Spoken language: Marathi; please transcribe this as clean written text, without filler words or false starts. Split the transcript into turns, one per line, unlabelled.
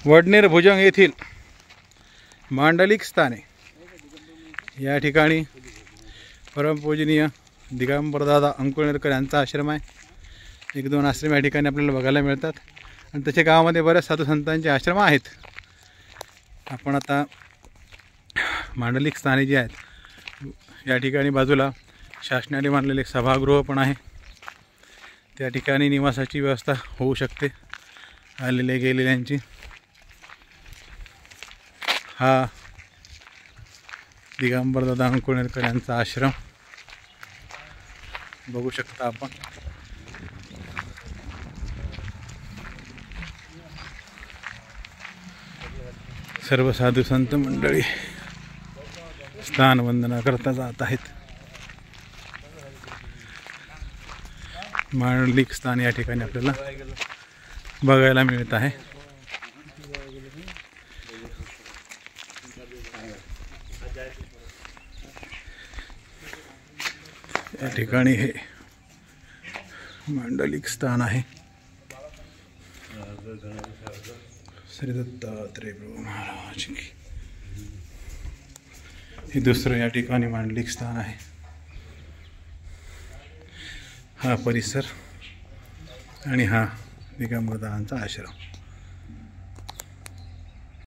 वडनेर भुजंग येथील मांडलिक स्थाने या ठिकाणी परमपूजनीय दिगंबरदादा अंकुळनेरकर यांचा आश्रम आहे। एक दोन आश्रम या ठिकाणी आपल्याला बघायला मिळतात आणि तसे गावामध्ये बऱ्याच साधू संतांचे आश्रम आहेत। आपण आता मांडलिक स्थाने जी आहेत या ठिकाणी बाजूला शासनाने बांधलेले सभागृह पण आहे। त्या ठिकाणी निवासाची व्यवस्था होऊ शकते आलेले गेलेल्यांची। हा दिगंबरदादा अंकुळनेरकर यांचा आश्रम बघू शकता आपण। सर्व साधू संत मंडळी स्थान वंदना करता जात आहेत। मांडलिक स्थान या ठिकाणी आपल्याला बघायला मिळत आहे। या ठिकाणी हे मांडलिक स्थान आहे। श्री दत्तात्रेय प्रभू महाराज की। हे दुसरं या ठिकाणी मांडलिक स्थान आहे। हा परिसर आणि हा दिगंबरदादांचा आश्रम।